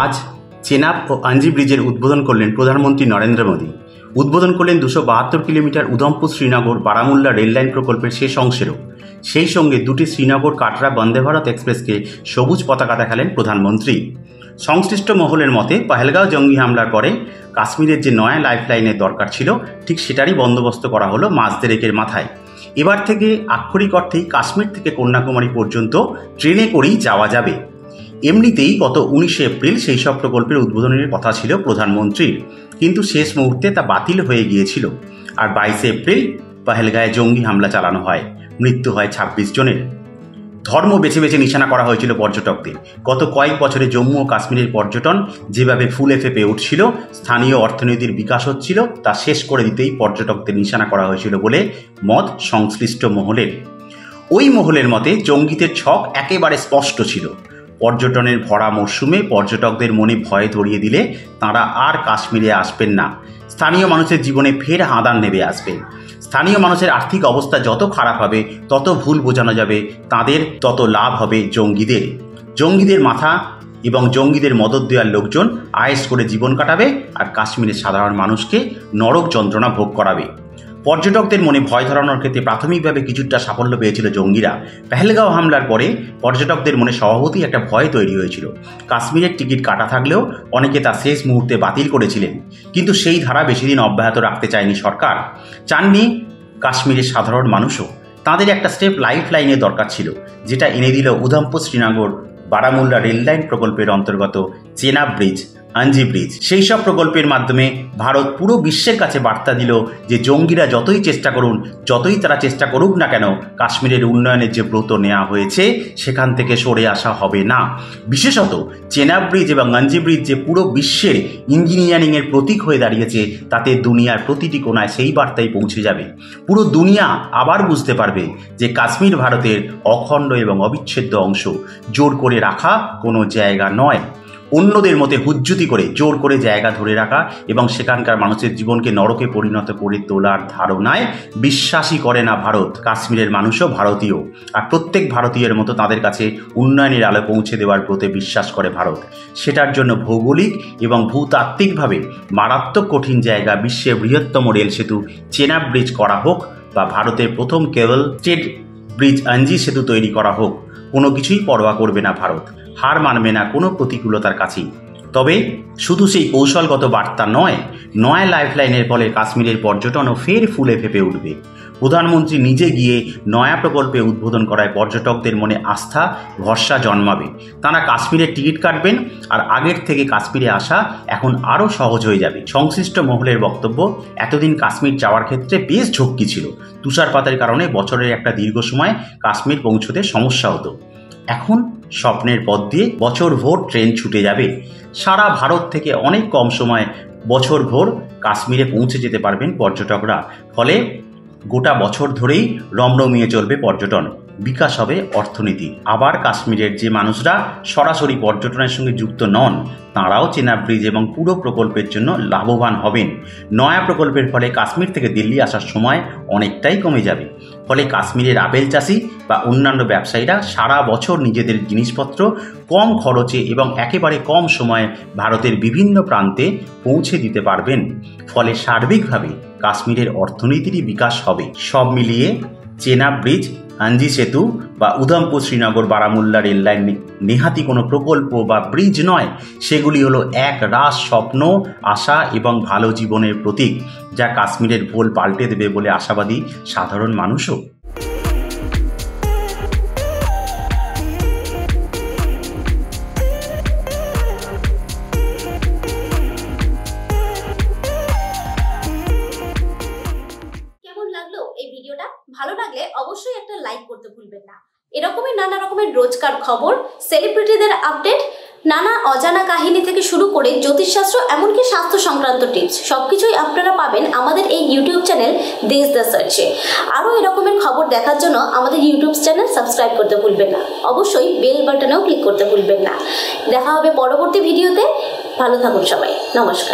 আজ চেনাব ও আঞ্জি ব্রিজের উদ্বোধন করলেন প্রধানমন্ত্রী নরেন্দ্র মোদী। উদ্বোধন করলেন 272 কিলোমিটার উধমপুর শ্রীনগর বারামুল্লা রেললাইন প্রকল্পের শেষ অংশেরও। সেই সঙ্গে দুটি শ্রীনগর কাটরা বন্দে ভারত এক্সপ্রেসকে সবুজ পতাকা দেখালেন প্রধানমন্ত্রী। সংশ্লিষ্ট মহলের মতে পহেলগাঁও জঙ্গি হামলার পরে কাশ্মীরের যে নয়া লাইফলাইনের দরকার ছিল, ঠিক সেটারই বন্দোবস্ত করা হলো মাস দেড়েকের মাথায়। এবার থেকে আক্ষরিক অর্থেই কাশ্মীর থেকে কন্যাকুমারী পর্যন্ত ট্রেনে করেই যাওয়া যাবে। এমনিতেই গত 19 এপ্রিল সেই সব প্রকল্পের উদ্বোধনের কথা ছিল প্রধানমন্ত্রীর, কিন্তু শেষ মুহূর্তে তা বাতিল হয়ে গিয়েছিল। আর 22 এপ্রিল পহেলগাঁয়ে জঙ্গি হামলা চালানো হয়, মৃত্যু হয় 26 জনের। ধর্ম বেছে বেছে নিশানা করা হয়েছিল পর্যটকদের। গত কয়েক বছরে জম্মু ও কাশ্মীরের পর্যটন যেভাবে ফুলে ফেঁপে উঠছিল, স্থানীয় অর্থনীতির বিকাশ হচ্ছিল, তা শেষ করে দিতেই পর্যটকদের নিশানা করা হয়েছিল বলে মত সংশ্লিষ্ট মহলের। ওই মহলের মতে জঙ্গিদের ছক একেবারে স্পষ্ট ছিল। পর্যটনের ভরা মরশুমে পর্যটকদের মনে ভয় ধরিয়ে দিলে তাঁরা আর কাশ্মীরে আসবেন না। স্থানীয় মানুষের জীবনে ফের হাঁদান নেমে আসবে। স্থানীয় মানুষের আর্থিক অবস্থা যত খারাপ হবে, তত ভুল বোঝানো যাবে তাদের, তত লাভ হবে জঙ্গিদের। জঙ্গিদের মাথা এবং জঙ্গিদের মদত দেওয়ার লোকজন আয়েশ করে জীবন কাটাবে, আর কাশ্মীরের সাধারণ মানুষকে নরক যন্ত্রণা ভোগ করাবে। পর্যটকদের মনে ভয় ধরানোর ক্ষেত্রে প্রাথমিকভাবে কিছুটা সাফল্য পেয়েছিল জঙ্গিরা। পহেলগাঁও হামলার পরে পর্যটকদের মনে স্বভাবতই একটা ভয় তৈরি হয়েছিল। কাশ্মীরের টিকিট কাটা থাকলেও অনেকে তা শেষ মুহূর্তে বাতিল করেছিলেন, কিন্তু সেই ধারা বেশি দিন অব্যাহত রাখতে চায়নি সরকার। চাননি কাশ্মীরের সাধারণ মানুষও। তাদের একটা স্টেপ লাইফ লাইনে দরকার ছিল, যেটা এনে দিল উধমপুর শ্রীনগর বারামুল্লা রেললাইন প্রকল্পের অন্তর্গত চেনাব ব্রিজ, আঞ্জি ব্রিজ। সেই সব প্রকল্পের মাধ্যমে ভারত পুরো বিশ্বের কাছে বার্তা দিল যে জঙ্গিরা যতই তারা চেষ্টা করুক না কেন, কাশ্মীরের উন্নয়নের যে ব্রত নেওয়া হয়েছে সেখান থেকে সরে আসা হবে না। বিশেষত চেনাব ব্রিজ এবং আঞ্জি ব্রিজ যে পুরো বিশ্বের ইঞ্জিনিয়ারিংয়ের প্রতীক হয়ে দাঁড়িয়েছে, তাতে দুনিয়ার প্রতিটি কোণায় সেই বার্তাই পৌঁছে যাবে। পুরো দুনিয়া আবার বুঝতে পারবে যে কাশ্মীর ভারতের অখণ্ড এবং অবিচ্ছেদ্য অংশ, জোর করে রাখা কোনো জায়গা নয়। অন্যদের মতে হুজ্জুতি করে জোর করে জায়গা ধরে রাখা এবং সেখানকার মানুষের জীবনকে নরকে পরিণত করে তোলার ধারণায় বিশ্বাসই করে না ভারত। কাশ্মীরের মানুষও ভারতীয়, আর প্রত্যেক ভারতীয়ের মতো তাদের কাছে উন্নয়নের আলো পৌঁছে দেওয়ার ব্রতে বিশ্বাস করে ভারত। সেটার জন্য ভৌগোলিক এবং ভূতাত্ত্বিকভাবে মারাত্মক কঠিন জায়গা, বিশ্বের বৃহত্তম রেল সেতু চেনাব ব্রিজ করা হোক, বা ভারতের প্রথম কেবল স্টেট ব্রিজ আঞ্জি সেতু তৈরি করা হোক, কোনো কিছুই পরোয়া করবে না ভারত। হার মানবে না কোনো প্রতিকূলতার কাছেই। তবে শুধু সেই কৌশলগত বার্তা নয়, নয়া লাইফলাইনের ফলে কাশ্মীরের পর্যটনও ফের ফুলে ফেঁপে উঠবে। প্রধানমন্ত্রী নিজে গিয়ে নয়া প্রকল্পে উদ্বোধন করায় পর্যটকদের মনে আস্থা, ভরসা জন্মাবে। তারা কাশ্মীরের টিকিট কাটবেন, আর আগের থেকে কাশ্মীরে আসা এখন আরও সহজ হয়ে যাবে। সংশ্লিষ্ট মহলের বক্তব্য, এতদিন কাশ্মীর যাওয়ার ক্ষেত্রে বেশ ঝক্কি ছিল। তুষারপাতের কারণে বছরের একটা দীর্ঘ সময় কাশ্মীর পৌঁছতে সমস্যা হতো। এখন স্বপ্নের পথ দিয়ে বছরভর ট্রেন ছুটে যাবে। সারা ভারত থেকে অনেক কম সময় বছরভর কাশ্মীরে পৌঁছে যেতে পারবেন পর্যটকরা। ফলে গোটা বছর ধরেই রমরমিয়ে চলবে পর্যটন, বিকাশ হবে অর্থনীতি। আবার কাশ্মীরের যে মানুষরা সরাসরি পর্যটনের সঙ্গে যুক্ত নন, তাঁরাও চেনাব ব্রিজ এবং পুরো প্রকল্পের জন্য লাভবান হবেন। নয়া প্রকল্পের ফলে কাশ্মীর থেকে দিল্লি আসার সময় অনেকটাই কমে যাবে। ফলে কাশ্মীরের আপেল চাষি বা অন্যান্য ব্যবসায়ীরা সারা বছর নিজেদের জিনিসপত্র কম খরচে এবং একেবারে কম সময়ে ভারতের বিভিন্ন প্রান্তে পৌঁছে দিতে পারবেন। ফলে সার্বিকভাবে কাশ্মীরের অর্থনীতিরই বিকাশ হবে। সব মিলিয়ে চেনাব ব্রিজ, আঞ্জি সেতু বা উধমপুর শ্রীনগর বারামুল্লা রেললাইন নেহাতি কোনো প্রকল্প বা ব্রিজ নয়, সেগুলি হলো এক রাস স্বপ্ন, আশা এবং ভালো জীবনের প্রতীক, যা কাশ্মীরের ভোল পাল্টে দেবে বলে আশাবাদী সাধারণ মানুষও। ভালো লাগলে অবশ্যই একটা লাইক করতে ভুলবেন না। এরকমই নানা রকমের রোজকার খবর, সেলিব্রিটিদের আপডেট, নানা অজানা কাহিনী থেকে শুরু করে জ্যোতিষশাস্ত্র, এমনকি স্বাস্থ্য সংক্রান্ত টিপস, সবকিছুই আপনারা পাবেন আমাদের এই ইউটিউব চ্যানেল দেশ দ্য সার্চে। আরও এরকমের খবর দেখার জন্য আমাদের ইউটিউব চ্যানেল সাবস্ক্রাইব করতে ভুলবেন না। অবশ্যই বেল বাটনেও ক্লিক করতে ভুলবেন না। দেখা হবে পরবর্তী ভিডিওতে। ভালো থাকুন সবাই। নমস্কার।